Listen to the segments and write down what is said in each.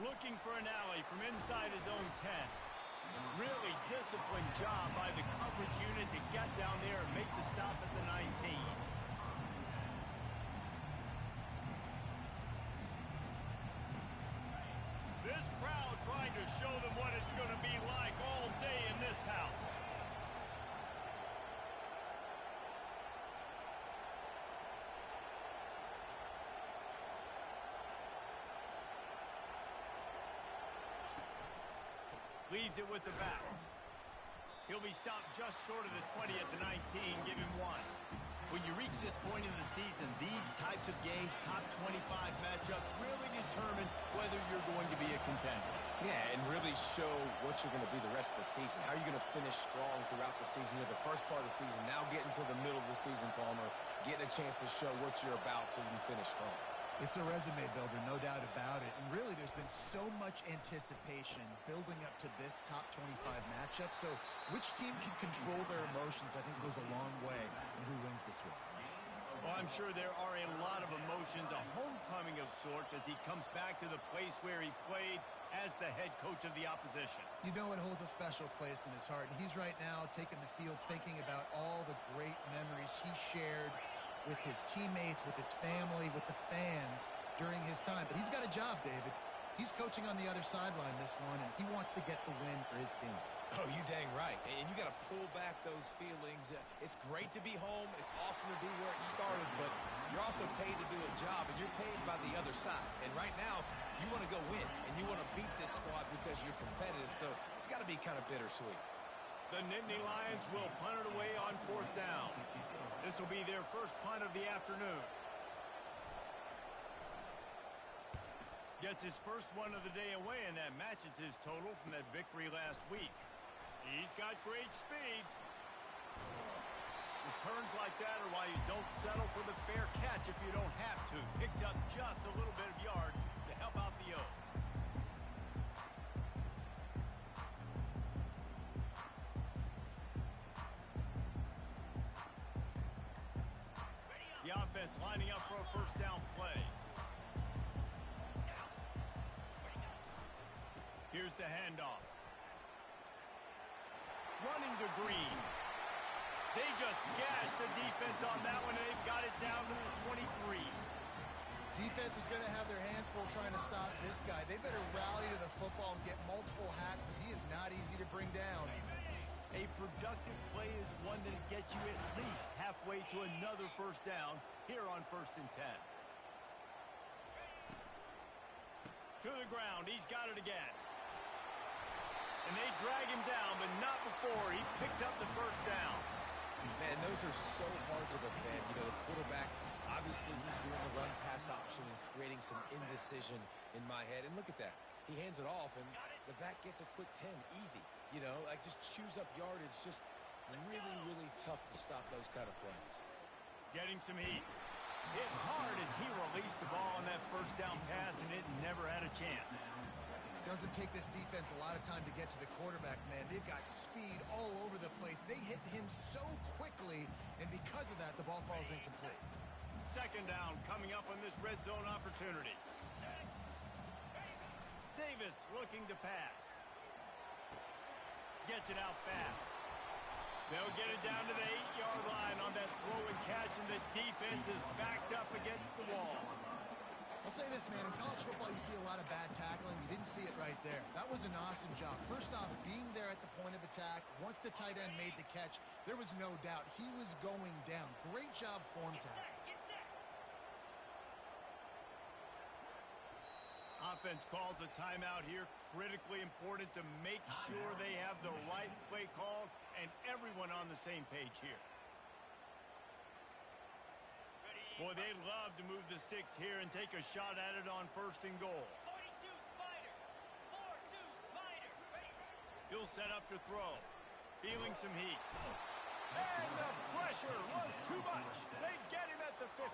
Looking for an alley from inside his own 10. Really disciplined job by the coverage unit to get down there and make the stop at the 19. This crowd trying to show them what it's going to be like all day in this house. Leaves it with the back. He'll be stopped just short of the 20 at the 19. Give him one. When you reach this point in the season, these types of games, top 25 matchups, really determine whether you're going to be a contender. Yeah, and really show what you're going to be the rest of the season. How are you going to finish strong throughout the season? You're the first part of the season, now getting to the middle of the season, Palmer, getting a chance to show what you're about so you can finish strong. It's a resume builder, no doubt about it. And really, there's been so much anticipation building up to this top 25 matchup. So which team can control their emotions, I think, goes a long way in who wins this one. Well, I'm sure there are a lot of emotions, a homecoming of sorts, as he comes back to the place where he played as the head coach of the opposition. You know it holds a special place in his heart. And he's right now taking the field thinking about all the great memories he shared with his teammates, with his family, with the fans during his time. But he's got a job, David. He's coaching on the other sideline this one, and he wants to get the win for his team. Oh, you dang right. And you got to pull back those feelings. It's great to be home. It's awesome to be where it started, but you're also paid to do a job, and you're paid by the other side. And right now, you want to go win, and you want to beat this squad because you're competitive, so it's got to be kind of bittersweet. The Nittany Lions will punt it away on 4th down. This will be their first punt of the afternoon. Gets his first one of the day away, and that matches his total from that victory last week. He's got great speed. Returns like that are why you don't settle for the fair catch if you don't have to. Picks up just a little bit of yards to help out the Oaks. The offense lining up for a first down play. Here's the handoff. Running to Green. They just gashed the defense on that one, and they've got it down to the 23. Defense is going to have their hands full trying to stop this guy. They better rally to the football and get multiple hats because he is not easy to bring down. A productive play is one that gets you at least halfway to another first down here on 1st and 10. To the ground. He's got it again. And they drag him down, but not before he picks up the first down. Man, those are so hard to defend. You know, the quarterback, obviously he's doing the run-pass option and creating some indecision in my head. And look at that. He hands it off, and the back gets a quick 10. Easy. You know, like just chews up yardage. Just really, really tough to stop those kind of plays. Getting some heat. Hit hard as he released the ball on that first down pass, and it never had a chance. Doesn't take this defense a lot of time to get to the quarterback, man. They've got speed all over the place. They hit him so quickly, and because of that, the ball falls incomplete. 2nd down coming up on this red zone opportunity. Davis looking to pass. Gets it out fast. They'll get it down to the 8-yard line on that throw and catch, and the defense is backed up against the wall. I'll say this, man. In college football, you see a lot of bad tackling. You didn't see it right there. That was an awesome job. First off, being there at the point of attack. Once the tight end made the catch, there was no doubt he was going down. Great job form tackle. Offense calls a timeout here. Critically important to make sure they have the right play called and everyone on the same page here. Boy, they'd love to move the sticks here and take a shot at it on 1st and goal. 42 Spider. 4-2 Spider. He'll set up to throw. Feeling some heat. And the pressure was too much. They get him at the 15.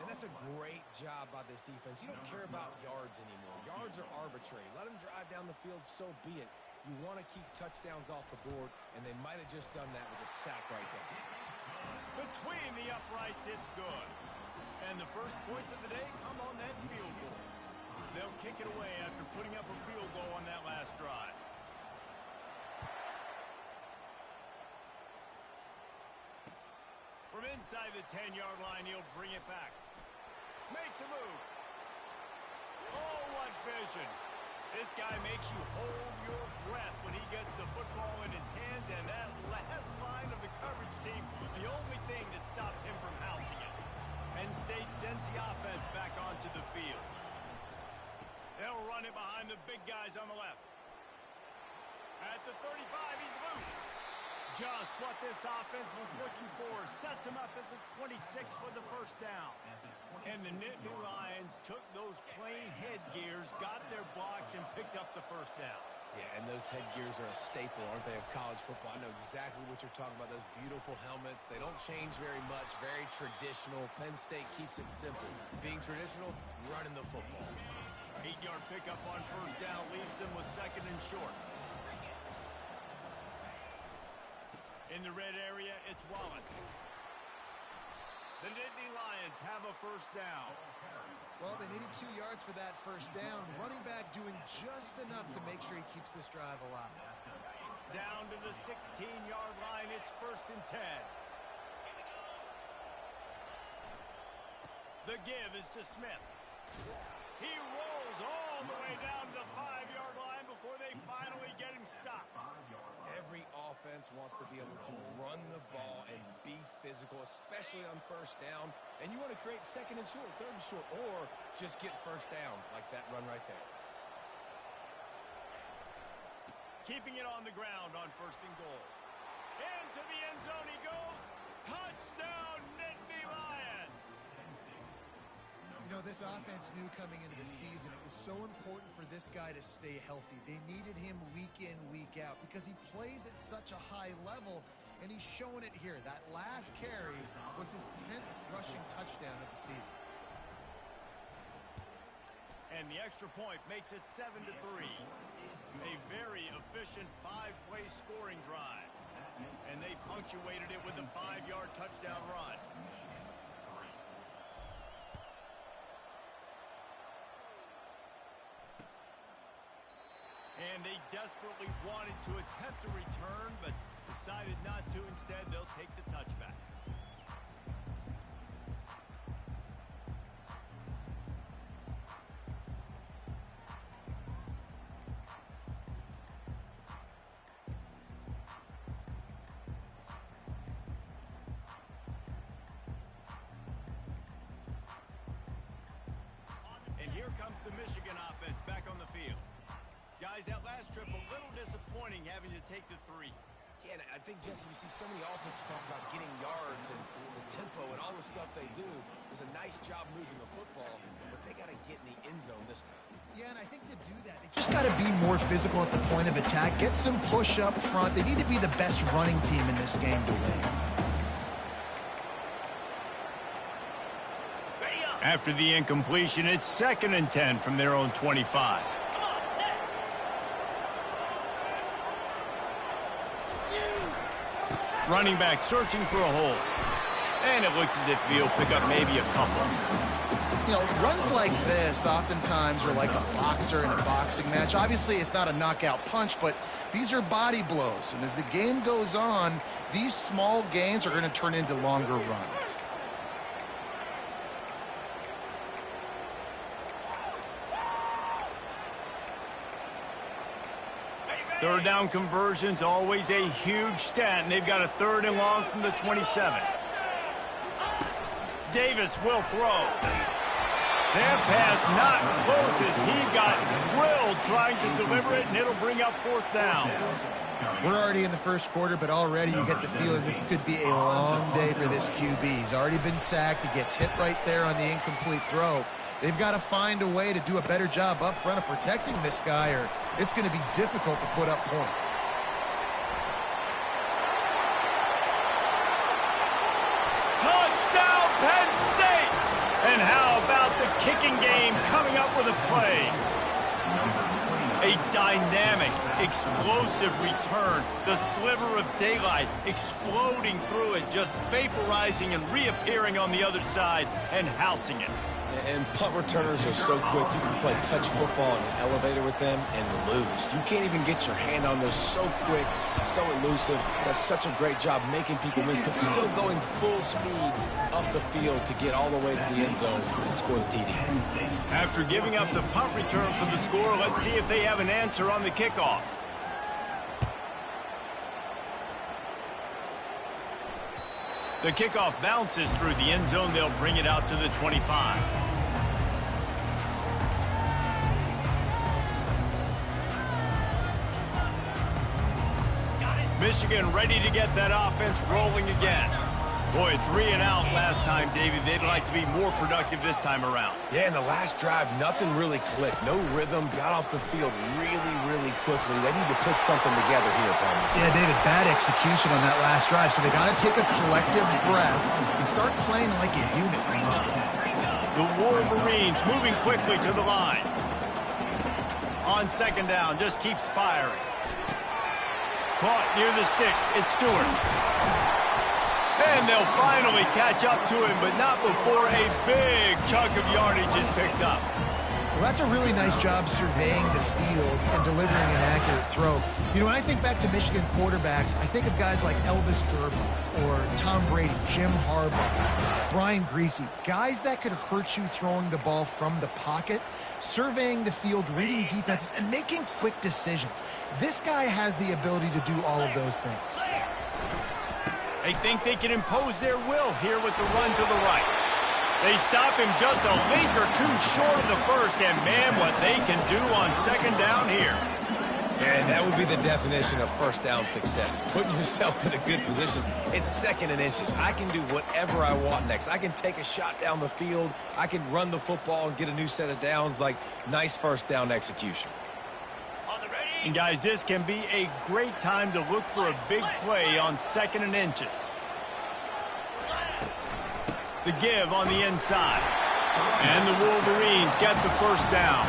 And that's a great job by this defense. You don't care about yards anymore. Yards are arbitrary. Let them drive down the field, so be it. You want to keep touchdowns off the board, and they might have just done that with a sack right there. Between the uprights, it's good. And the first points of the day come on that field goal. They'll kick it away after putting up a field goal on that last drive. From inside the 10-yard line, he'll bring it back. Makes a move. Oh, what vision. This guy makes you hold your breath when he gets the football in his hands, and that last line of the coverage team, the only thing that stopped him from housing it. Penn State sends the offense back onto the field. They'll run it behind the big guys on the left. At the 35, he's loose. Just what this offense was looking for. Sets him up at the 26 for the first down. And the Nittany Lions took those plain headgears, got their blocks, and picked up the first down. Yeah, and those headgears are a staple, aren't they, of college football? I know exactly what you're talking about, those beautiful helmets. They don't change very much, very traditional. Penn State keeps it simple. Being traditional, running the football. 8-yard pickup on first down leaves them with second and short. In the red area, it's Wallace. The Nittany Lions have a first down. Well, they needed 2 yards for that first down. Running back doing just enough to make sure he keeps this drive alive. Down to the 16-yard line, it's first and 10. The give is to Smith. He rolls all the way down to the 5-yard line before they finally get him stopped. Every offense wants to be able to run the ball and be physical, especially on first down. And you want to create second and short, third and short, or just get first downs like that run right there. Keeping it on the ground on first and goal. Into the end zone he goes. Touchdown, Nittany Lions! You know, this offense knew coming into the season it was so important for this guy to stay healthy. They needed him week in, week out because he plays at such a high level, and he's showing it here. That last carry was his 10th rushing touchdown of the season. And the extra point makes it 7-3. A very efficient 5-play scoring drive. And they punctuated it with a 5-yard touchdown run. And they desperately wanted to attempt a return, but decided not to. Instead, they'll take the touchback. And here comes the Michigan offense back on the field. Guys, that last trip, a little disappointing having to take the 3. Yeah, and I think, Jesse, you see so many offenses talk about getting yards and the tempo and all the stuff they do. It was a nice job moving the football, but they got to get in the end zone this time. Yeah, and I think to do that, they just got to be more physical at the point of attack, get some push up front. They need to be the best running team in this game to win. After the incompletion, it's 2nd and 10 from their own 25. Running back searching for a hole. And it looks as if he'll pick up maybe a couple. You know, runs like this oftentimes are like a boxer in a boxing match. Obviously, it's not a knockout punch, but these are body blows. And as the game goes on, these small gains are going to turn into longer runs. Third down conversion's always a huge stat, and they've got a 3rd and long from the 27. Davis will throw. That pass not close as he got drilled trying to deliver it, and it'll bring up 4th down. We're already in the first quarter, but already you get the feeling this could be a long day for this QB. He's already been sacked. He gets hit right there on the incomplete throw. They've got to find a way to do a better job up front of protecting this guy, or it's going to be difficult to put up points. Touchdown, Penn State! And how about the kicking game coming up with a play? A dynamic, explosive return. The sliver of daylight exploding through it, just vaporizing and reappearing on the other side and housing it. And punt returners are so quick. You can play touch football in an elevator with them and lose. You can't even get your hand on them. So quick, so elusive. Does such a great job making people miss, but still going full speed up the field to get all the way to the end zone and score the TD. After giving up the punt return for the score, let's see if they have an answer on the kickoff. The kickoff bounces through the end zone. They'll bring it out to the 25. Michigan ready to get that offense rolling again. Boy, 3 and out last time, David. They'd like to be more productive this time around. Yeah, in the last drive, nothing really clicked. No rhythm, got off the field really quickly. They need to put something together here, Palmer. Yeah, David, bad execution on that last drive, so they got to take a collective breath and start playing like a unit. The Wolverines moving quickly to the line. On second down, just keeps firing. Caught near the sticks. It's Stewart. And they'll finally catch up to him, but not before a big chunk of yardage is picked up. Well, that's a really nice job surveying the field and delivering an accurate throw. You know, when I think back to Michigan quarterbacks, I think of guys like Elvis Gerber or Tom Brady, Jim Harbaugh, Brian Griese, guys that could hurt you throwing the ball from the pocket, surveying the field, reading defenses, and making quick decisions. This guy has the ability to do all of those things. They think they can impose their will here with the run to the right. They stop him just a link or two short of the first, and man, what they can do on second down here. And that would be the definition of first down success. Putting yourself in a good position. It's second and inches. I can do whatever I want next. I can take a shot down the field. I can run the football and get a new set of downs. Like, nice first down execution. And guys, this can be a great time to look for a big play on second and inches. The give on the inside. And the Wolverines get the first down.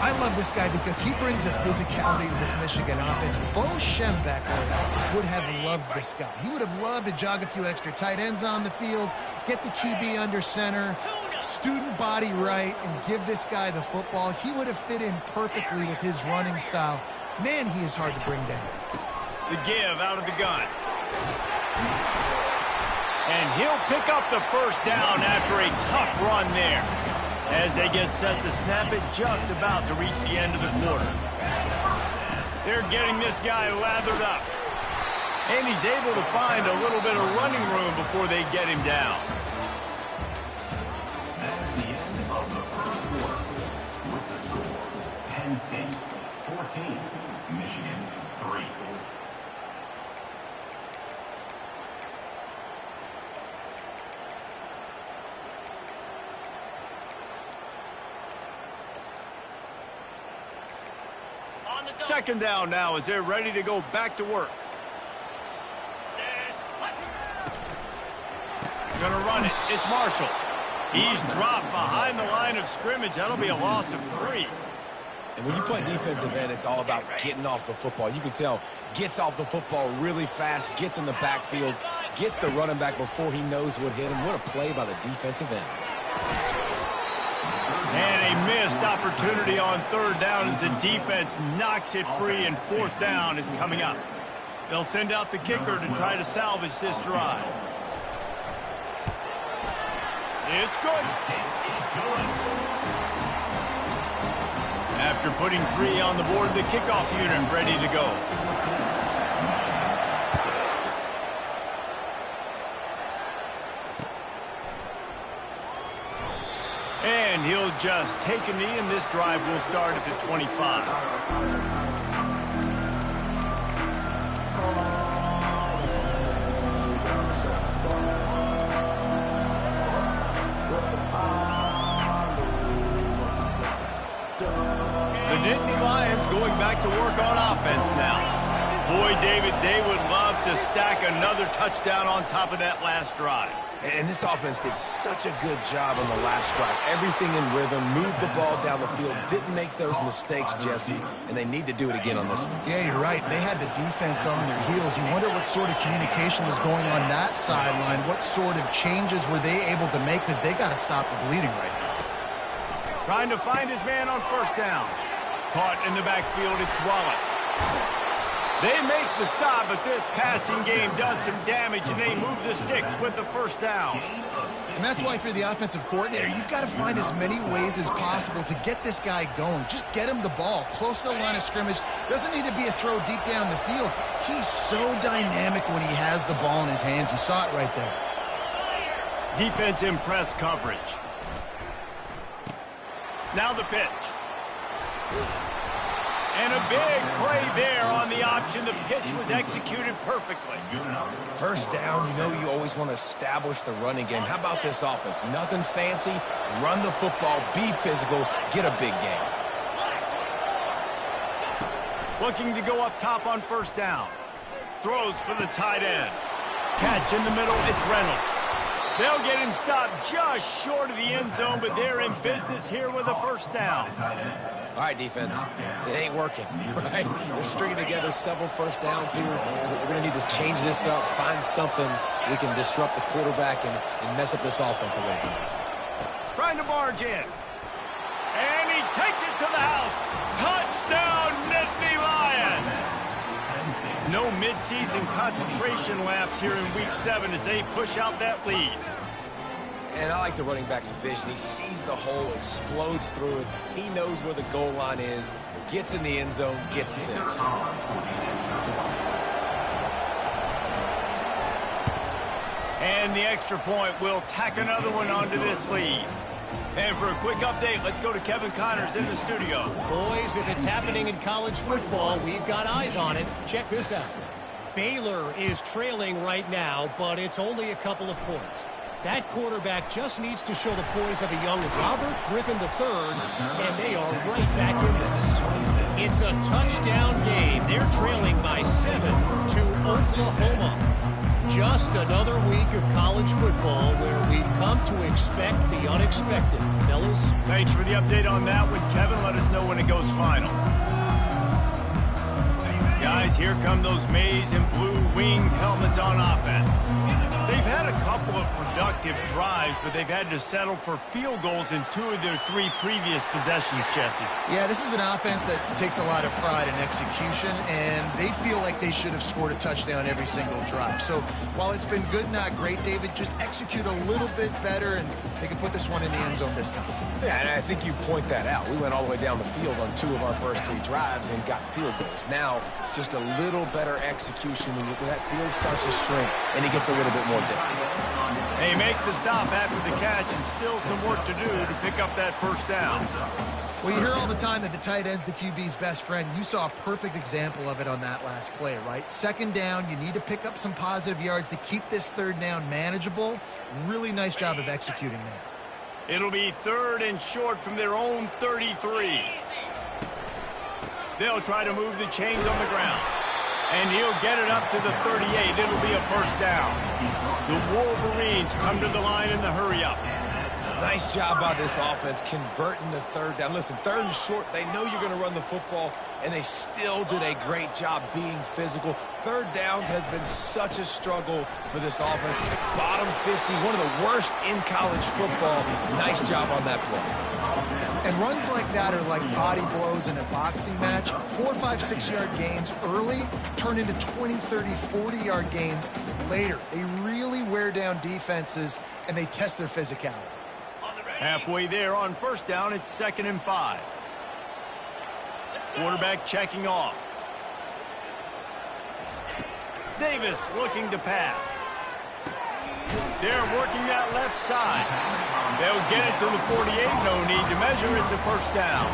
I love this guy because he brings a physicality to this Michigan offense. Bo Schembechler would have loved this guy. He would have loved to jog a few extra tight ends on the field, get the QB under center, student body right, and give this guy the football. He would have fit in perfectly with his running style. Man, he is hard to bring down. The give out of the gun. And he'll pick up the first down after a tough run there, as they get set to snap it just about to reach the end of the quarter. They're getting this guy lathered up. And he's able to find a little bit of running room before they get him down. That's the end of the first quarter. With the score, Penn State 14, Michigan 3. Second down now as they're ready to go back to work. Gonna run it. It's Marshall. He's dropped behind the line of scrimmage. That'll be a loss of 3. And when you play defensive end, it's all about getting off the football. You can tell, gets off the football really fast, gets in the backfield, gets the running back before he knows what hit him. What a play by the defensive end. And a missed opportunity on third down as the defense knocks it free, and fourth down is coming up. They'll send out the kicker to try to salvage this drive. It's good. After putting 3 on the board, the kickoff unit ready to go. And he'll just take a knee, and this drive will start at the 25. The Nittany Lions going back to work on offense now. Boy, David, they would love to stack another touchdown on top of that last drive. And this offense did such a good job on the last drive. Everything in rhythm, moved the ball down the field, didn't make those mistakes, Jesse, and they need to do it again on this one. Yeah, you're right. They had the defense on their heels. You wonder what sort of communication was going on that sideline. What sort of changes were they able to make, because they got to stop the bleeding right now. Trying to find his man on first down. Caught in the backfield, it's Wallace. They make the stop, but this passing game does some damage, and they move the sticks with the first down. And that's why, if you're the offensive coordinator, you've got to find as many ways as possible to get this guy going. Just get him the ball close to the line of scrimmage. Doesn't need to be a throw deep down the field. He's so dynamic when he has the ball in his hands. You saw it right there. Defense in press coverage. Now the pitch. And a big play there on the option. The pitch was executed perfectly. First down, you know you always want to establish the running game. How about this offense? Nothing fancy. Run the football, be physical, get a big game. Looking to go up top on first down. Throws for the tight end. Catch in the middle, it's Reynolds. They'll get him stopped just short of the end zone, but they're in business here with a first down. All right, defense, it ain't working, right? We're stringing together several first downs here. We're going to need to change this up, find something we can disrupt the quarterback and mess up this offense a little bit. Trying to barge in. And he takes it to the house. Touchdown, Nittany Lions! No midseason concentration laps here in Week 7 as they push out that lead. And I like the running back's vision. He sees the hole, explodes through it. He knows where the goal line is, gets in the end zone, gets 6. And the extra point will tack another one onto this lead. And for a quick update, let's go to Kevin Connors in the studio. Boys, if it's happening in college football, we've got eyes on it. Check this out. Baylor is trailing right now, but it's only a couple of points. That quarterback just needs to show the poise of a young Robert Griffin III, and they are right back in this. It's a touchdown game. They're trailing by 7 to Oklahoma. Just another week of college football where we've come to expect the unexpected. Fellas? Thanks for the update on that one, Kevin. Let us know when it goes final. Guys, here come those maize and blue winged helmets on offense. They've had a couple of productive drives, but they've had to settle for field goals in 2 of their 3 previous possessions, Jesse. Yeah, this is an offense that takes a lot of pride in execution, and they feel like they should have scored a touchdown every single drive. So while it's been good, not great, David, just execute a little bit better, and they can put this one in the end zone this time. Yeah, and I think you point that out. We went all the way down the field on 2 of our first 3 drives and got field goals. Now, just a little better execution when that field starts to shrink and it gets a little bit more difficult. They make the stop after the catch and still some work to do to pick up that first down. Well, you hear all the time that the tight end's the QB's best friend. You saw a perfect example of it on that last play, right? Second down, you need to pick up some positive yards to keep this third down manageable. Really nice job of executing that. It'll be 3rd and short from their own 33. They'll try to move the chains on the ground. And he'll get it up to the 38. It'll be a first down. The Wolverines come to the line in the hurry-up. Nice job by this offense converting the 3rd down. Listen, 3rd and short, they know you're going to run the football, and they still did a great job being physical. 3rd downs has been such a struggle for this offense. Bottom 50, one of the worst in college football. Nice job on that play. And runs like that are like body blows in a boxing match. 4, 5, 6-yard gains early turn into 20, 30, 40-yard gains later. They really wear down defenses, and they test their physicality. Halfway there on first down, it's 2nd and 5. Quarterback checking off. Davis looking to pass. They're working that left side. They'll get it to the 48. No need to measure. It's a first down.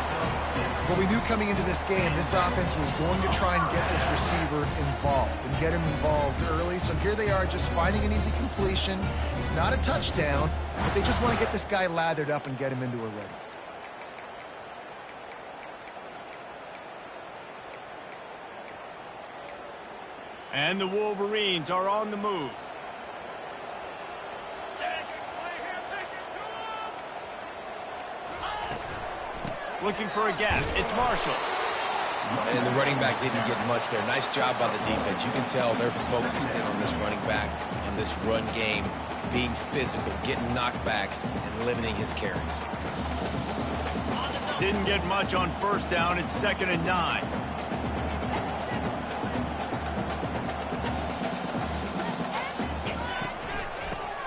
Well, we knew coming into this game, this offense was going to try and get this receiver involved and get him involved early. So here they are just finding an easy completion. It's not a touchdown, but they just want to get this guy lathered up and get him into a rhythm. And the Wolverines are on the move. Looking for a gap. It's Marshall. And the running back didn't get much there. Nice job by the defense. You can tell they're focused in on this running back, on this run game, being physical, getting knockbacks, and limiting his carries. Didn't get much on first down. It's 2nd and 9.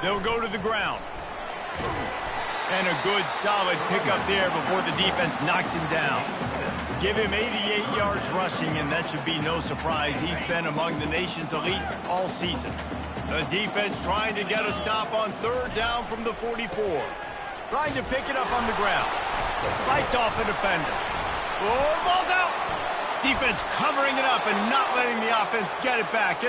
They'll go to the ground. And a good, solid pickup there before the defense knocks him down. Give him 88 yards rushing, and that should be no surprise. He's been among the nation's elite all season. The defense trying to get a stop on 3rd down from the 44. Trying to pick it up on the ground. Fights off a defender. Oh, ball's out! Defense covering it up and not letting the offense get it back.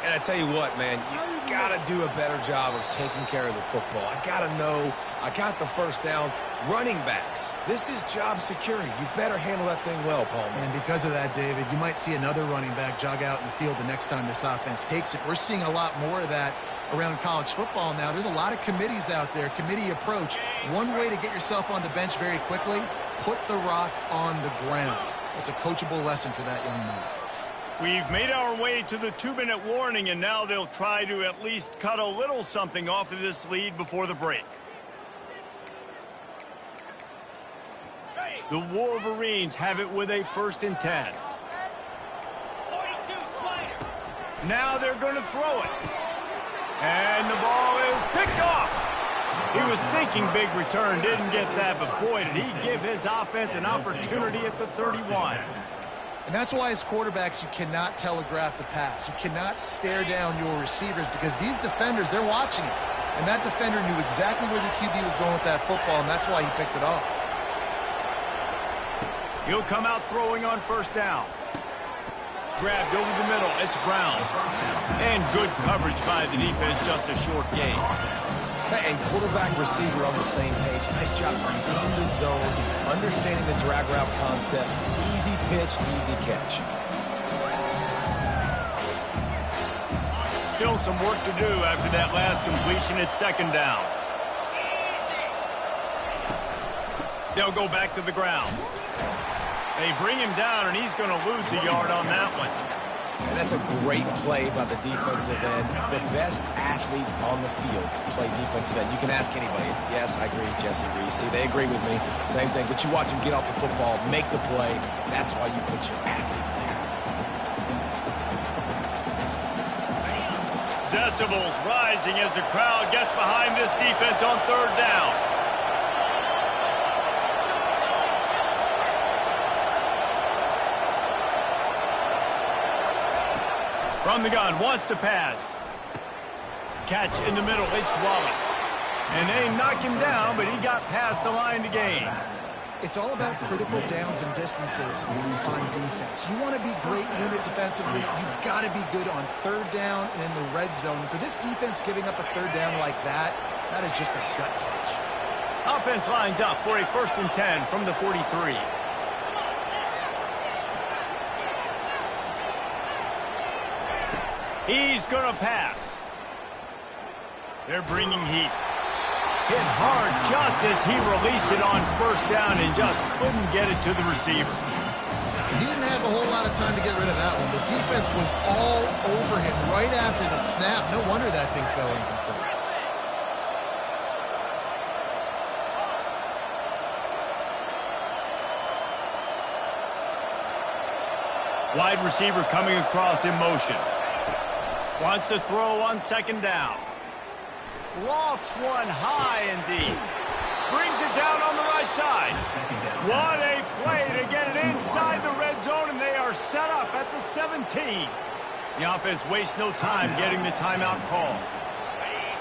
And I tell you what, man, you got to do a better job of taking care of the football. I got to know I got the first down. Running backs, this is job security. You better handle that thing well, Paul. And because of that, David, you might see another running back jog out in the field the next time this offense takes it. We're seeing a lot more of that around college football now. There's a lot of committees out there, committee approach. One way to get yourself on the bench very quickly, put the rock on the ground. It's a coachable lesson for that young man. We've made our way to the 2-minute warning, and now they'll try to at least cut a little something off of this lead before the break. The Wolverines have it with a 1st and 10. 42, Slider. Now they're going to throw it. And the ball is picked off. He was thinking big return, didn't get that, but boy, did he give his offense an opportunity at the 31. And that's why as quarterbacks, you cannot telegraph the pass. You cannot stare down your receivers because these defenders, they're watching it. And that defender knew exactly where the QB was going with that football, and that's why he picked it off. He'll come out throwing on 1st down. Grabbed over the middle. It's Brown. And good coverage by the defense, just a short gain. And quarterback receiver on the same page. Nice job seeing the zone, understanding the drag route concept. Easy pitch, easy catch. Still some work to do after that last completion. It's 2nd down. They'll go back to the ground. They bring him down, and he's going to lose a yard on that one. And that's a great play by the defensive end. The best athletes on the field play defensive end. You can ask anybody. Yes, I agree, Jesse Reese. See, they agree with me. Same thing. But you watch him get off the football, make the play. That's why you put your athletes there. Decibels rising as the crowd gets behind this defense on 3rd down. From the gun, wants to pass. Catch in the middle, it's Wallace. And they knock him down, but he got past the line to gain. It's all about critical downs and distances on defense. You want to be great unit defensively, you've got to be good on 3rd down and in the red zone. For this defense giving up a 3rd down like that, that is just a gut punch. Offense lines up for a 1st and 10 from the 43. He's going to pass. They're bringing heat. Hit hard just as he released it on 1st down and just couldn't get it to the receiver. He didn't have a whole lot of time to get rid of that one. The defense was all over him right after the snap. No wonder that thing fell incomplete. Wide receiver coming across in motion. Wants to throw on 2nd down. Lofts one high and deep. Brings it down on the right side. What a play to get it inside the red zone, and they are set up at the 17. The offense wastes no time getting the timeout call.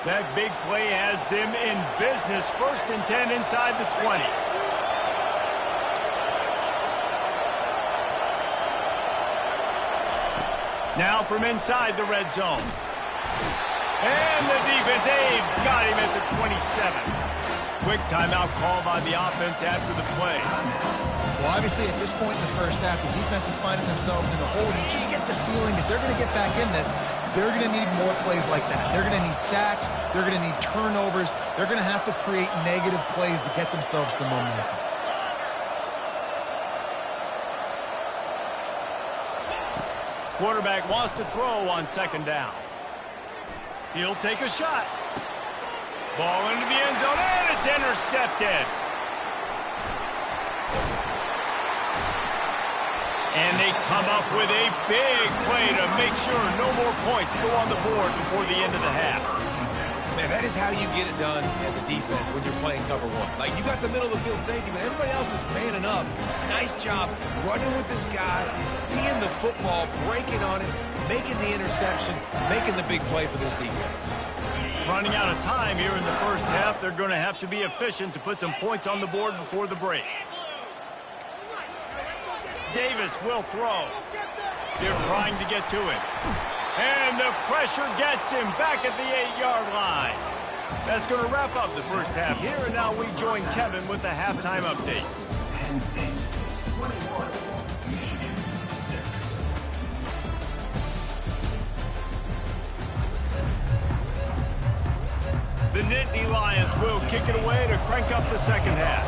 That big play has them in business. 1st and 10 inside the 20. Now from inside the red zone. And the defense, they've got him at the 27. Quick timeout call by the offense after the play. Well, obviously, at this point in the first half, the defense is finding themselves in a hole. You just get the feeling that they're going to get back in this. They're going to need more plays like that. They're going to need sacks. They're going to need turnovers. They're going to have to create negative plays to get themselves some momentum. Quarterback wants to throw on 2nd down. He'll take a shot. Ball into the end zone, and it's intercepted. And they come up with a big play to make sure no more points go on the board before the end of the half. Man, that is how you get it done as a defense when you're playing cover one. Like, you got the middle of the field safety, but everybody else is manning up. Nice job running with this guy, seeing the football, breaking on it, making the interception, making the big play for this defense. Running out of time here in the first half. They're going to have to be efficient to put some points on the board before the break. Davis will throw. They're trying to get to him. And the pressure gets him back at the 8-yard line. That's going to wrap up the first half here, and now we join Kevin with the halftime update. Penn State 21, Michigan 6. The Nittany Lions will kick it away to crank up the second half.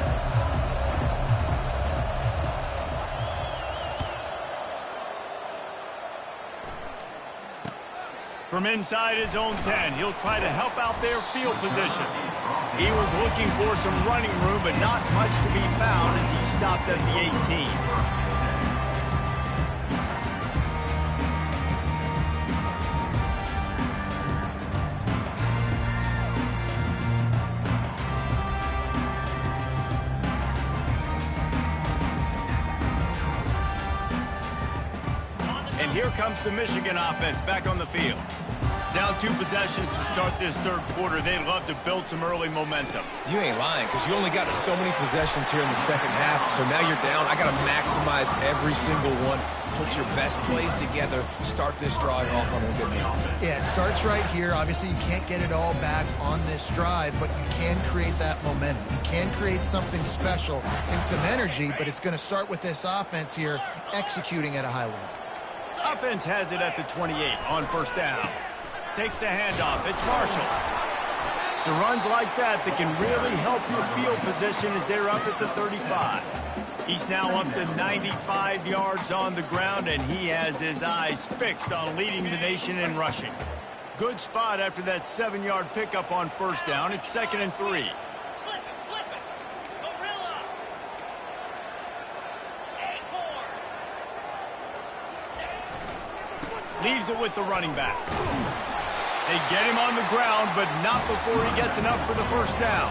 From inside his own 10, he'll try to help out their field position. He was looking for some running room, but not much to be found as he stopped at the 18. And here comes the Michigan offense back on the field. Down 2 possessions to start this third quarter. They'd love to build some early momentum. You ain't lying, because you only got so many possessions here in the second half, so now you're down. I got to maximize every single one. Put your best plays together. Start this drive off on a good note. Yeah, it starts right here. Obviously, you can't get it all back on this drive, but you can create that momentum. You can create something special and some energy, but it's going to start with this offense here executing at a high level. Offense has it at the 28 on first down. Takes the handoff. It's Marshall. So runs like that can really help your field position as they're up at the 35. He's now up to 95 yards on the ground, and he has his eyes fixed on leading the nation in rushing. Good spot after that 7-yard pickup on first down. It's 2nd and 3. Leaves it with the running back. They get him on the ground, but not before he gets enough for the first down.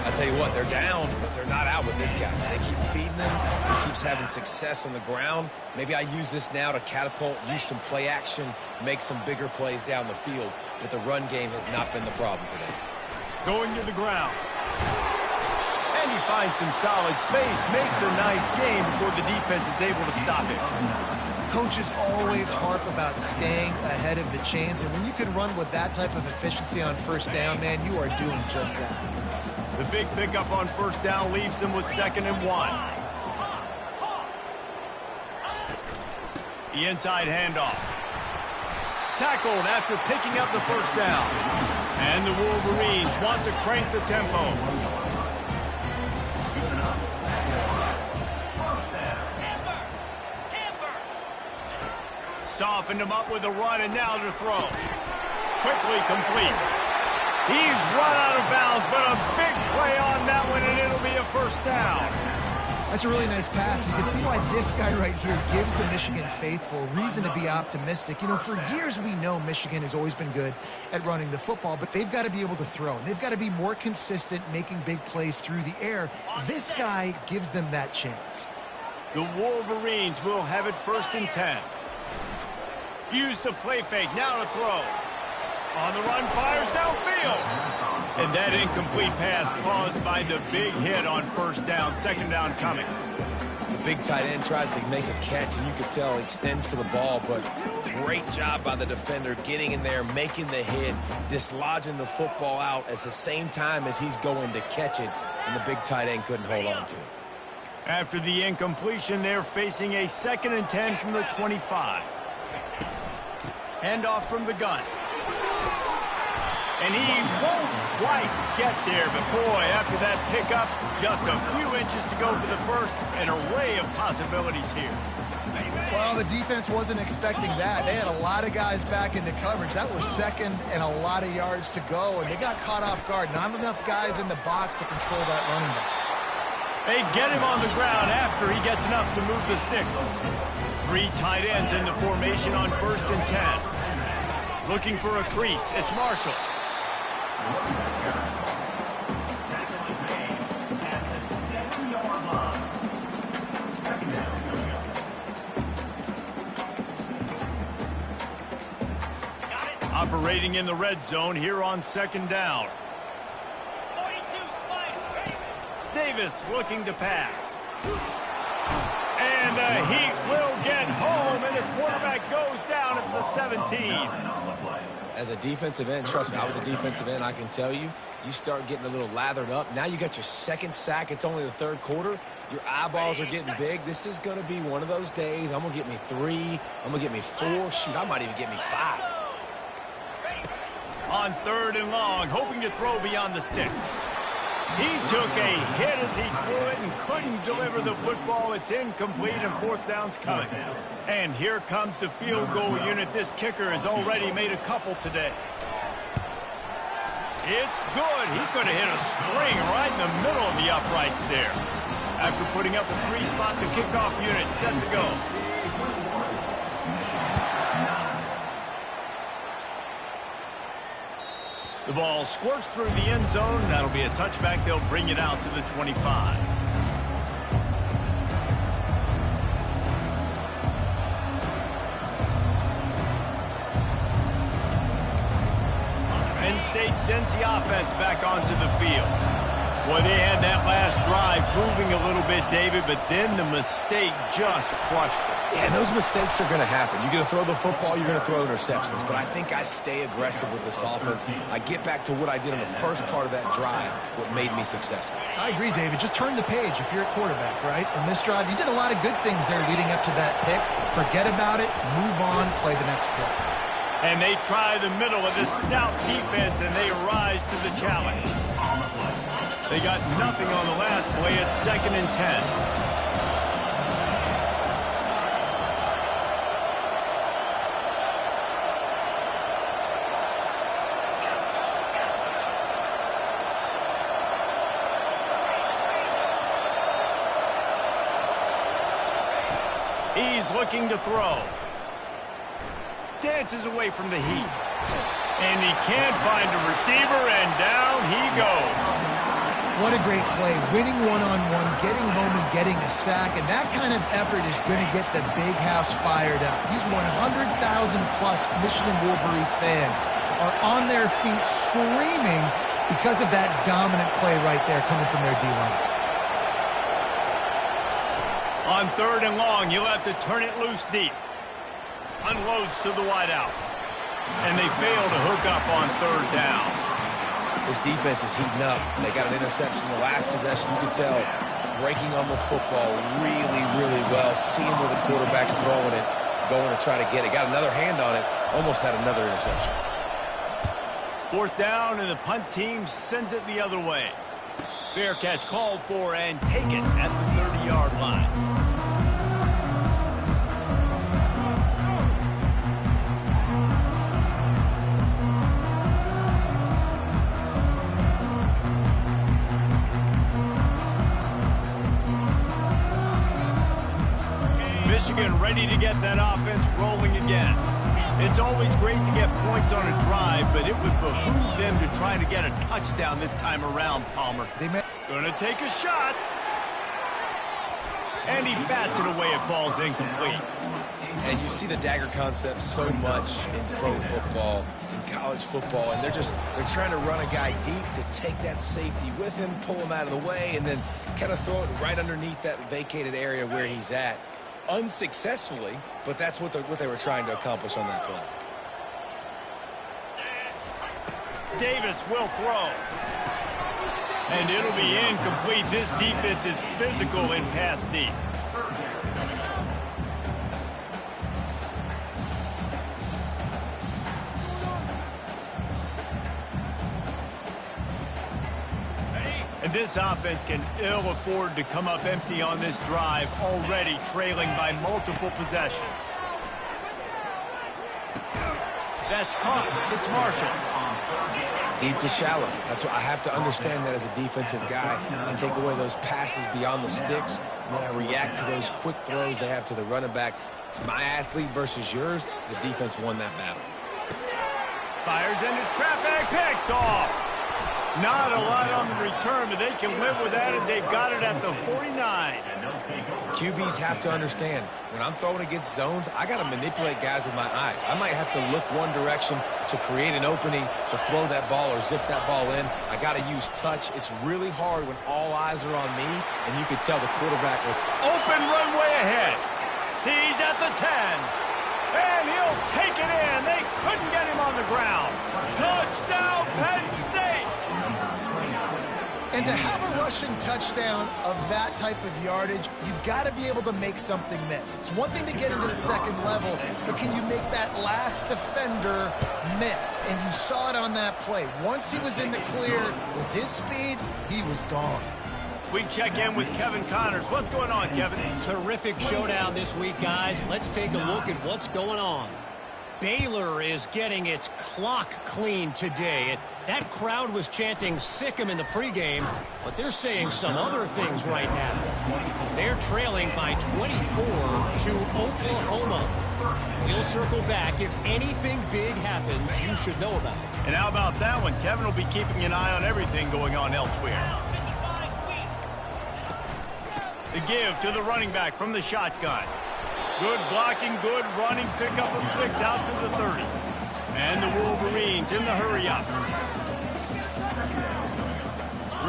I'll tell you what, they're down, but they're not out with this guy. They keep feeding him. He keeps having success on the ground. Maybe I use this now to catapult, use some play action, make some bigger plays down the field. But the run game has not been the problem today. Going to the ground. And he finds some solid space, makes a nice game before the defense is able to stop him. Coaches always harp about staying ahead of the chains, and when you can run with that type of efficiency on first down, man, you are doing just that. The big pickup on first down leaves them with 2nd and 1. The inside handoff. Tackled after picking up the first down. And the Wolverines want to crank the tempo. Softened him up with a run, and now to throw. Quickly complete. He's run out of bounds, but a big play on that one, and it'll be a first down. That's a really nice pass. You can see why this guy right here gives the Michigan faithful reason to be optimistic. You know, for years we know Michigan has always been good at running the football, but they've got to be able to throw. They've got to be more consistent making big plays through the air. This guy gives them that chance. The Wolverines will have it 1st and 10. Use the play fake, now to throw. On the run, fires downfield. And that incomplete pass caused by the big hit on first down. 2nd down coming. The big tight end tries to make a catch, and you could tell he extends for the ball, but great job by the defender getting in there, making the hit, dislodging the football out at the same time as he's going to catch it, and the big tight end couldn't hold on to it. After the incompletion, they're facing a 2nd and 10 from the 25. Handoff from the gun. And he won't quite get there, but boy, after that pickup, just a few inches to go for the first, an array of possibilities here. Well, the defense wasn't expecting that. They had a lot of guys back into coverage. That was second and a lot of yards to go, and they got caught off guard. Not enough guys in the box to control that running back. They get him on the ground after he gets enough to move the sticks. 3 tight ends in the formation on 1st and 10. Looking for a crease. It's Marshall. Operating in the red zone here on 2nd down. 42, Spider. Davis looking to pass. And the Heat will get home, and the quarterback goes down at the 17. As a defensive end, trust me, I was a defensive end, I can tell you, you start getting a little lathered up. Now you got your 2nd sack. It's only the 3rd quarter. Your eyeballs are getting big. This is going to be one of those days. I'm going to get me 3. I'm going to get me 4. Shoot, I might even get me 5. On 3rd and long, hoping to throw beyond the sticks. He took a hit as he threw it and couldn't deliver the football. It's incomplete, and 4th down's coming. And here comes the field goal unit. This kicker has already made a couple today. It's good. He could have hit a string right in the middle of the uprights there. After putting up a 3-spot, the kickoff unit set to go. The ball squirts through the end zone. That'll be a touchback. They'll bring it out to the 25. Penn State sends the offense back onto the field. Well, they had that last drive moving a little bit, David, but then the mistake just crushed them. Yeah, those mistakes are going to happen. You're going to throw the football, you're going to throw interceptions. But I think I stay aggressive with this offense. I get back to what I did in the first part of that drive, what made me successful. I agree, David. Just turn the page if you're a quarterback, right? On this drive, you did a lot of good things there leading up to that pick. Forget about it, move on, play the next play. And they try the middle of this stout defense, and they rise to the challenge. They got nothing on the last play. It's 2nd and 10. He's looking to throw. Dances away from the heat. And he can't find a receiver, and down he goes. What a great play. Winning one-on-one, getting home and getting a sack, and that kind of effort is going to get the big house fired up. These 100,000-plus Michigan Wolverine fans are on their feet screaming because of that dominant play right there coming from their D-line. On 3rd and long, you'll have to turn it loose deep. Unloads to the wideout. And they fail to hook up on 3rd down. This defense is heating up. They got an interception in the last possession. You can tell breaking on the football really, really well. Seeing where the quarterback's throwing it, going to try to get it. Got another hand on it. Almost had another interception. 4th down, and the punt team sends it the other way. Fair catch called for and taken at the 30-yard line. Michigan ready to get that offense rolling again. It's always great to get points on a drive, but it would behoove them to try to get a touchdown this time around, Palmer. Gonna take a shot. And he bats it away. It falls incomplete. And you see the dagger concept so much in pro football, in college football, and they're trying to run a guy deep to take that safety with him, pull him out of the way, and then kind of throw it right underneath that vacated area where he's at. Unsuccessfully, but that's what they were trying to accomplish on that play. Davis will throw. And it'll be incomplete. This defense is physical in pass deep. And this offense can ill afford to come up empty on this drive, already trailing by multiple possessions. That's caught. It's Marshall. Deep to shallow. That's what I have to understand that as a defensive guy. I take away those passes beyond the sticks, and then I react to those quick throws they have to the running back. It's my athlete versus yours. The defense won that battle. Fires into traffic. Picked off. Not a lot on the return, but they can live with that as they've got it at the 49. QBs have to understand, when I'm throwing against zones, I got to manipulate guys with my eyes. I might have to look one direction to create an opening to throw that ball or zip that ball in. I got to use touch. It's really hard when all eyes are on me, and you can tell the quarterback with open runway ahead. He's at the 10. And he'll take it in. They couldn't get him on the ground. Touchdown, Penn State. And to have a rushing touchdown of that type of yardage, you've got to be able to make something miss. It's one thing to get into the second level, but can you make that last defender miss? And you saw it on that play. Once he was in the clear with his speed, he was gone. We check in with Kevin Connors. What's going on, Kevin? Terrific showdown this week, guys. Let's take a look at what's going on. Baylor is getting its clock cleaned today. That crowd was chanting "sick 'em" in the pregame, but they're saying some other things right now. They're trailing by 24 to Oklahoma. We'll circle back. If anything big happens, you should know about it. And how about that one? Kevin will be keeping an eye on everything going on elsewhere. The give to the running back from the shotgun. Good blocking, good running, pickup of 6 out to the 30. And the Wolverines in the hurry-up.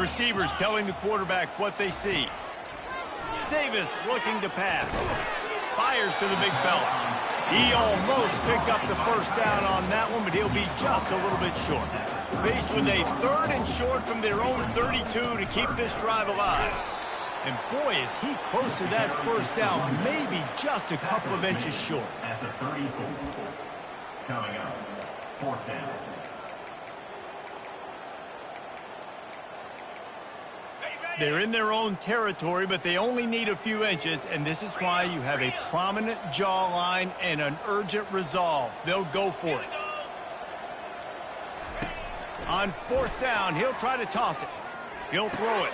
Receivers telling the quarterback what they see. Davis looking to pass. Fires to the big fella. He almost picked up the first down on that one, but he'll be just a little bit short. Faced with a 3rd and short from their own 32 to keep this drive alive. And boy, is he close to that first down, maybe just a couple of inches short. At the 34. Coming up, 4th down. They're in their own territory, but they only need a few inches, and this is why you have a prominent jawline and an urgent resolve. They'll go for it. On 4th down, he'll try to toss it. He'll throw it.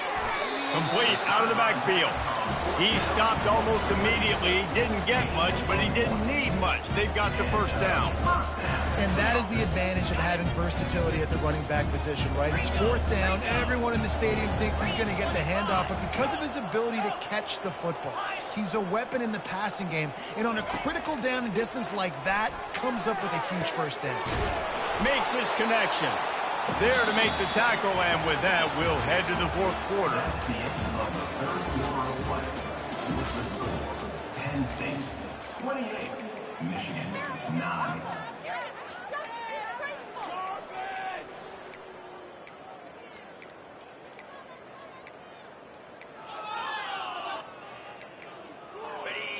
Complete out of the backfield. He stopped almost immediately. He didn't get much, but he didn't need much. They've got the first down. And that is the advantage of having versatility at the running back position, right? It's 4th down. Everyone in the stadium thinks he's going to get the handoff, but because of his ability to catch the football, he's a weapon in the passing game. And on a critical down and distance like that, comes up with a huge first down. Makes his connection. There to make the tackle, and with that, we'll head to the 4th quarter. That's the end of the 3rd quarter of play. With the score, Penn State 28, Michigan 9.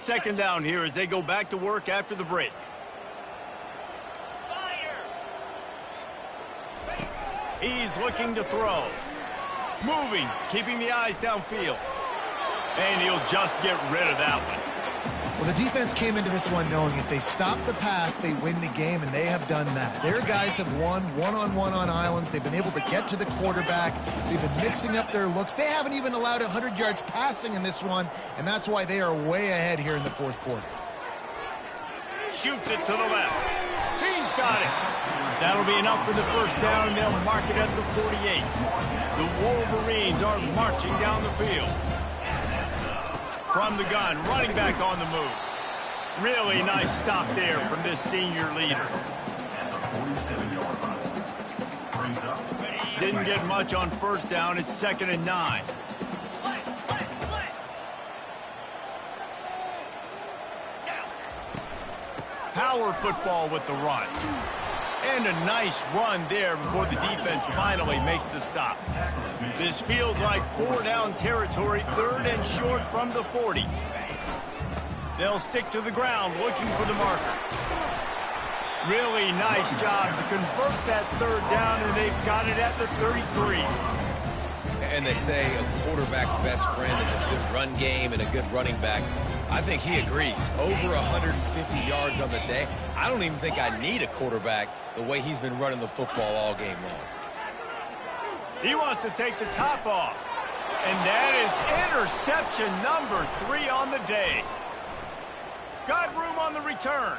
Second down here as they go back to work after the break. He's looking to throw. Moving, keeping the eyes downfield. And he'll just get rid of that one. Well, the defense came into this one knowing if they stop the pass, they win the game, and they have done that. Their guys have won one-on-one on islands. They've been able to get to the quarterback. They've been mixing up their looks. They haven't even allowed 100 yards passing in this one, and that's why they are way ahead here in the 4th quarter. Shoots it to the left. He's got it. That'll be enough for the first down, and they'll mark it at the 48. The Wolverines are marching down the field. From the gun, running back on the move. Really nice stop there from this senior leader. Didn't get much on first down. It's 2nd and 9. Power football with the run. And a nice run there before the defense finally makes the stop. This feels like 4-down territory, 3rd and short from the 40. They'll stick to the ground looking for the marker. Really nice job to convert that 3rd down, and they've got it at the 33. And they say a quarterback's best friend is a good run game and a good running back. I think he agrees. Over 150 yards on the day. I don't even think I need a quarterback the way he's been running the football all game long. He wants to take the top off. And that is interception number 3 on the day. Got room on the return.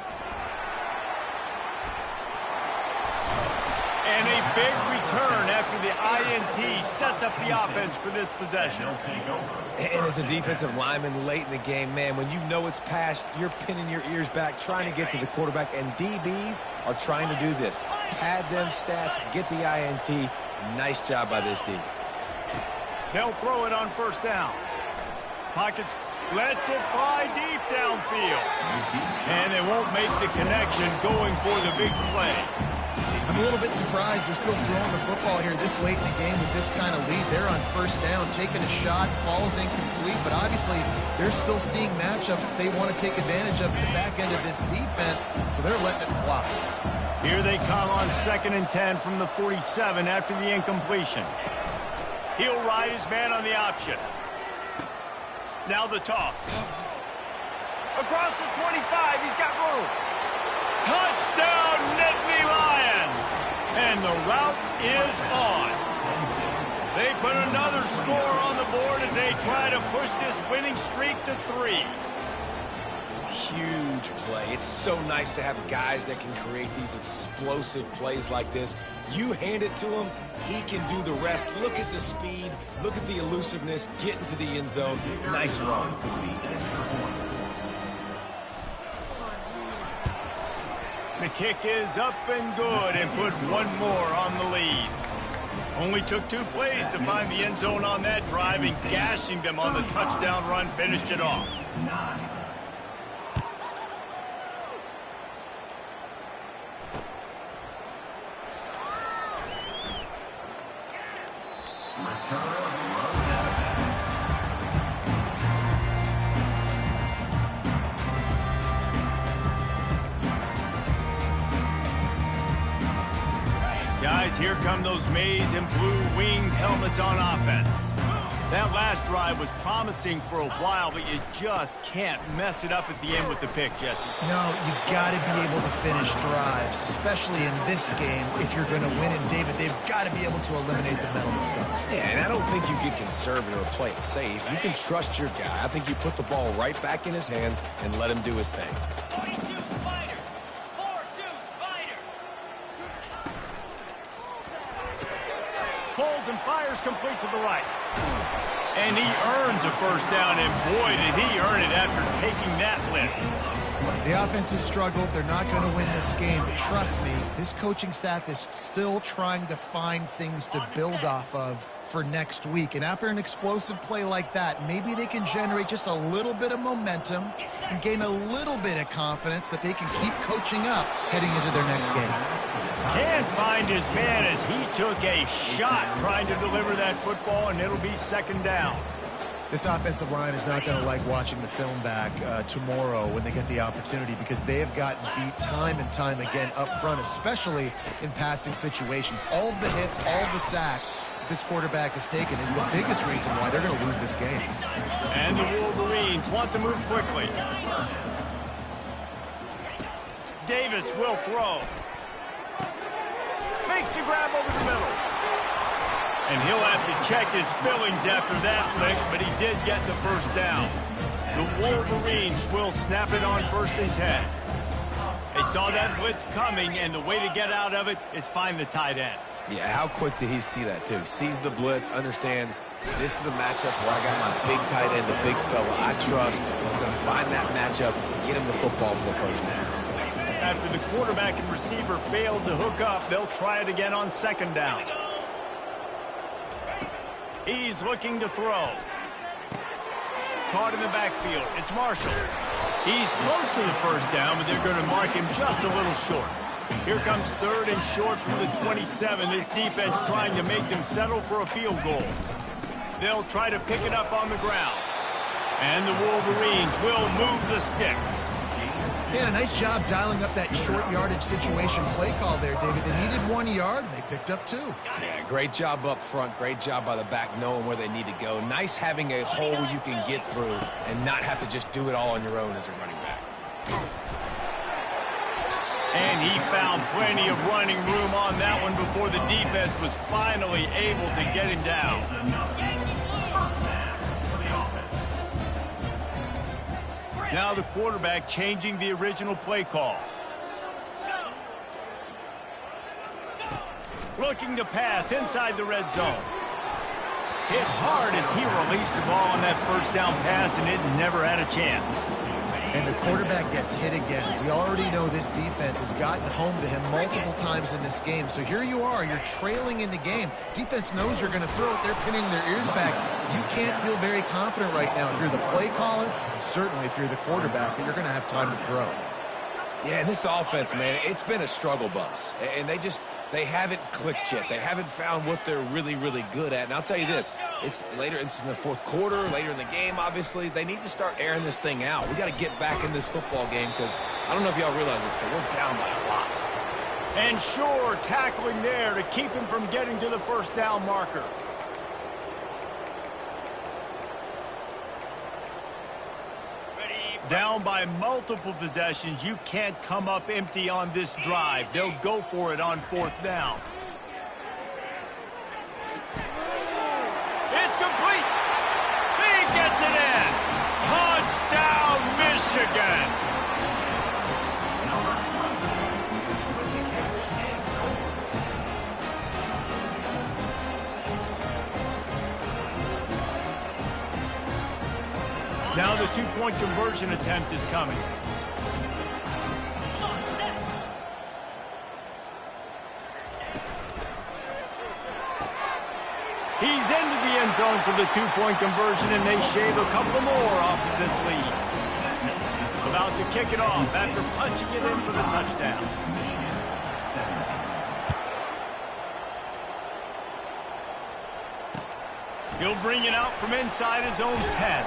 And a big return after the INT sets up the offense for this possession. And as a defensive lineman late in the game, man, when you know it's passed, you're pinning your ears back, trying to get to the quarterback, and DBs are trying to do this. Pad them stats, get the INT. Nice job by this D. They'll throw it on first down. Pockets lets it fly deep downfield. And they won't make the connection going for the big play. I'm a little bit surprised they're still throwing the football here this late in the game with this kind of lead. They're on first down, taking a shot, falls incomplete, but obviously they're still seeing matchups that they want to take advantage of at the back end of this defense, so they're letting it fly. Here they come on 2nd and 10 from the 47 after the incompletion. He'll ride his man on the option. Now the toss. Across the 25, he's got room. Touchdown, Nittany Lions! And the route is on. They put another score on the board as they try to push this winning streak to 3. Huge play. It's so nice to have guys that can create these explosive plays like this. You hand it to him, he can do the rest. Look at the speed, look at the elusiveness, get into the end zone. Nice run. The kick is up and good and put one more on the lead. Only took 2 plays to find the end zone on that drive, and gashing them on the touchdown run finished it off. Guys, here come those maize and blue winged helmets on offense. That last drive was promising for a while, but you just can't mess it up at the end with the pick, Jesse. No, you got to be able to finish drives, especially in this game. If you're going to win, and David, they've got to be able to eliminate the mental mistakes. Yeah, and I don't think you get conservative or play it safe. You can trust your guy. I think you put the ball right back in his hands and let him do his thing. 42 Spider. 4-2 Spider. Pulls and fires complete to the right. And he earns a first down, and boy, did he earn it after taking that lift. The offense has struggled. They're not going to win this game, but trust me, this coaching staff is still trying to find things to build off of for next week. And after an explosive play like that, maybe they can generate just a little bit of momentum and gain a little bit of confidence that they can keep coaching up heading into their next game. Can't find his man as he took a shot trying to deliver that football, and it'll be 2nd down. This offensive line is not going to like watching the film back tomorrow when they get the opportunity, because they have gotten beat time and time again up front, especially in passing situations. All of the hits, all of the sacks this quarterback has taken is the biggest reason why they're going to lose this game. And the Wolverines want to move quickly. Davis will throw. Makes the grab over the middle. And he'll have to check his fillings after that lick, but he did get the first down. The Wolverines will snap it on 1st and 10. They saw that blitz coming, and the way to get out of it is find the tight end. Yeah, how quick did he see that, too? Sees the blitz, understands this is a matchup where I got my big tight end, the big fella I trust. I'm going to find that matchup, get him the football for the first down. After the quarterback and receiver failed to hook up, they'll try it again on 2nd down. He's looking to throw. Caught in the backfield. It's Marshall. He's close to the first down, but they're going to mark him just a little short. Here comes 3rd and short from the 27. This defense trying to make them settle for a field goal. They'll try to pick it up on the ground. And the Wolverines will move the sticks. Yeah, a nice job dialing up that short yardage situation play call there, David. They needed 1 yard, and they picked up 2. Yeah, great job up front. Great job by the back knowing where they need to go. Nice having a hole you can get through and not have to just do it all on your own as a running back. And he found plenty of running room on that one before the defense was finally able to get him down. Now the quarterback changing the original play call. Looking to pass inside the red zone. Hit hard as he released the ball on that first down pass, and it never had a chance. And the quarterback gets hit again. We already know this defense has gotten home to him multiple times in this game. So here you are, you're trailing in the game. Defense knows you're going to throw it. They're pinning their ears back. You can't feel very confident right now if you're the play caller, and certainly if you're the quarterback, that you're going to have time to throw. Yeah, and this offense, man, it's been a struggle bus. And they haven't clicked yet. They haven't found what they're really, really good at. And I'll tell you this, it's in the fourth quarter, later in the game, obviously. They need to start airing this thing out. We got to get back in this football game because I don't know if y'all realize this, but we're down by a lot. And Shore tackling there to keep him from getting to the first down marker. Down by multiple possessions, you can't come up empty on this drive. They'll go for it on 4th down. It's complete. He gets it in. Touchdown, Michigan. Now the 2-point conversion attempt is coming. He's into the end zone for the 2-point conversion, and they shave a couple more off of this lead. About to kick it off after punching it in for the touchdown. He'll bring it out from inside his own 10.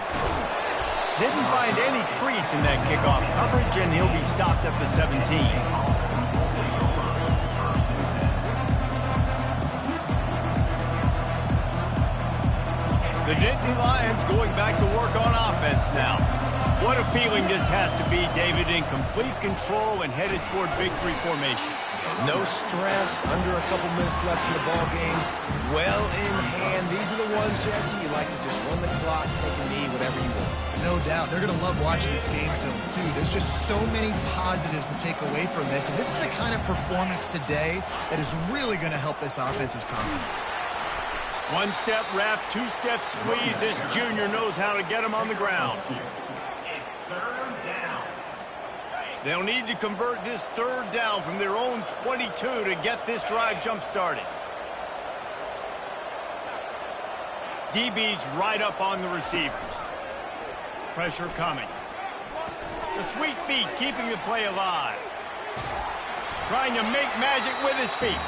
Didn't find any crease in that kickoff coverage, and he'll be stopped at the 17. The Nittany Lions going back to work on offense now. What a feeling this has to be, David, in complete control and headed toward victory formation. No stress, under a couple minutes left in the ball game. Well in hand. These are the ones, Jesse, you like to just run the clock, take a knee, whatever you want. No doubt. They're going to love watching this game film, too. There's just so many positives to take away from this. And this is the kind of performance today that is really going to help this offense's confidence. 1-step wrap, 2-step squeeze. This junior knows how to get him on the ground. They'll need to convert this 3rd down from their own 22 to get this drive jump-started. DB's right up on the receivers. Pressure coming. The sweet feet keeping the play alive. Trying to make magic with his feet.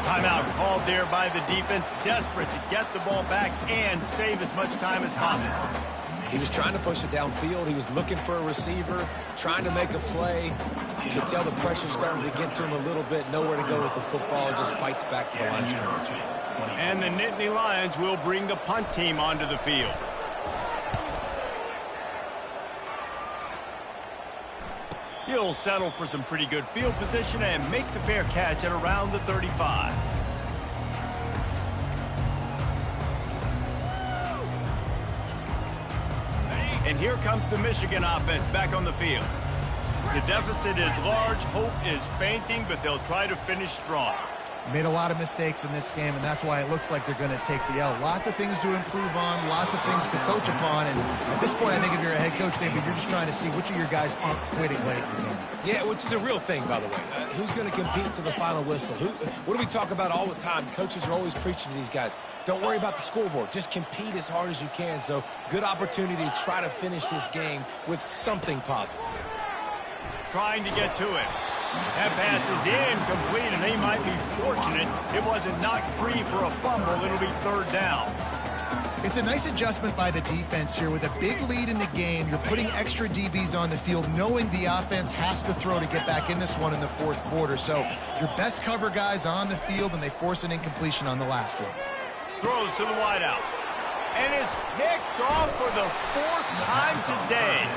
Timeout called there by the defense, desperate to get the ball back and save as much time as possible. He was trying to push it downfield. He was looking for a receiver, trying to make a play. You could tell the pressure starting to get to him a little bit. Nowhere to go with the football. Just fights back to the line of scrimmage. And the Nittany Lions will bring the punt team onto the field. He'll settle for some pretty good field position and make the fair catch at around the 35. And here comes the Michigan offense back on the field. The deficit is large, hope is fainting, but they'll try to finish strong. Made a lot of mistakes in this game, and that's why it looks like they're going to take the L. Lots of things to improve on, lots of things to coach upon, and at this point, I think if you're a head coach, David, you're just trying to see which of your guys aren't quitting late in the game. Yeah, which is a real thing, by the way. Who's going to compete to the final whistle? What do we talk about all the time? The coaches are always preaching to these guys. Don't worry about the scoreboard. Just compete as hard as you can. So, good opportunity to try to finish this game with something positive. Trying to get to it. That pass is incomplete, and they might be fortunate it wasn't knocked free for a fumble. It'll be 3rd down. It's a nice adjustment by the defense here. With a big lead in the game, you're putting extra DBs on the field, knowing the offense has to throw to get back in this one in the fourth quarter. So your best cover guys on the field, and they force an incompletion on the last one. Throws to the wideout. And it's picked off for the fourth time today.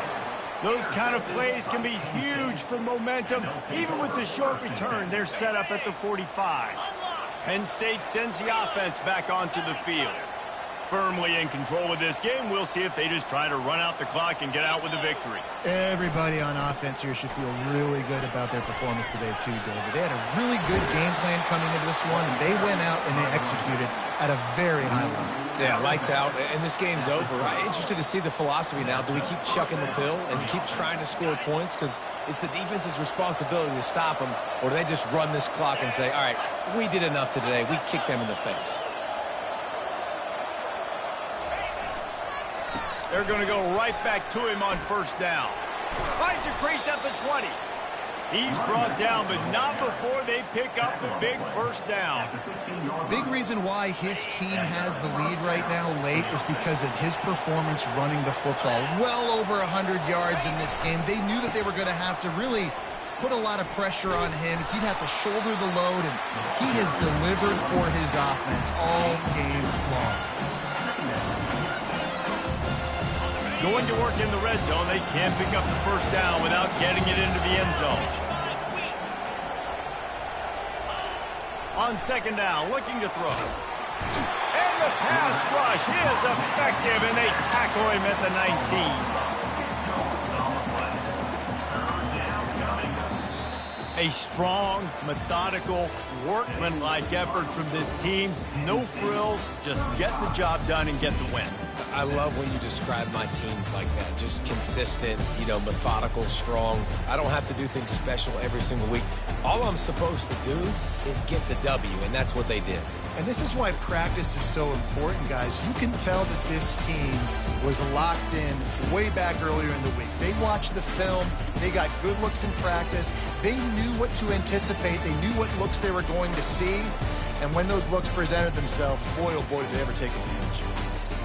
Those kind of plays can be huge for momentum. Even with the short return, they're set up at the 45. Penn State sends the offense back onto the field. Firmly in control of this game. We'll see if they just try to run out the clock and get out with a victory. Everybody on offense here should feel really good about their performance today too, David. They had a really good game plan coming into this one, and they went out and they executed at a very high level. Yeah, lights out, and this game's over. I'm interested to see the philosophy now. Do we keep chucking the pill and keep trying to score points? Because it's the defense's responsibility to stop them, or do they just run this clock and say, all right, we did enough today. We kicked them in the face. They're going to go right back to him on first down. Finds a crease at the 20. He's brought down, but not before they pick up the big first down. Big reason why his team has the lead right now late is because of his performance running the football. Well over 100 yards in this game. They knew that they were going to have to really put a lot of pressure on him. He'd have to shoulder the load, and he has delivered for his offense all game long. Going to work in the red zone, they can't pick up the first down without getting it into the end zone. On second down, looking to throw. And the pass rush is effective, and they tackle him at the 19. A strong, methodical, workmanlike effort from this team. No frills, just get the job done and get the win. I love when you describe my teams like that. Just consistent, methodical, strong. I don't have to do things special every single week. All I'm supposed to do is get the W, and that's what they did. And this is why practice is so important, guys. You can tell that this team was locked in way back earlier in the week. They watched the film. They got good looks in practice. They knew what to anticipate. They knew what looks they were going to see. And when those looks presented themselves, boy, oh boy, did they ever take advantage.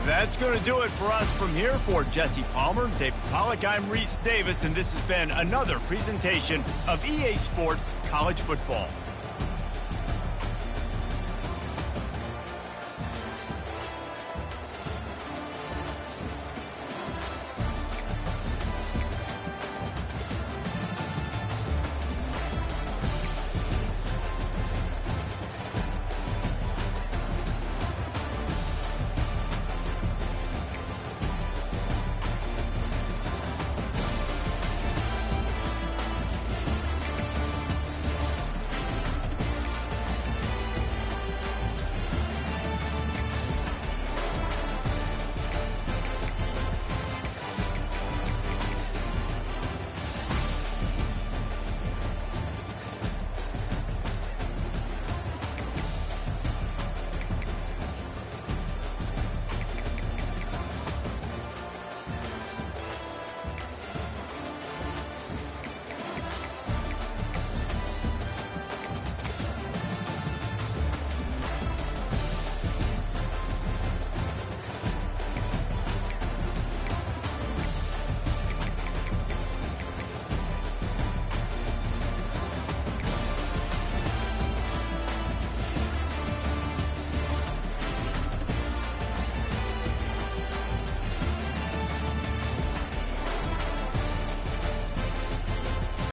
That's going to do it for us from here. For Jesse Palmer, David Pollack, I'm Reese Davis, and this has been another presentation of EA Sports College Football.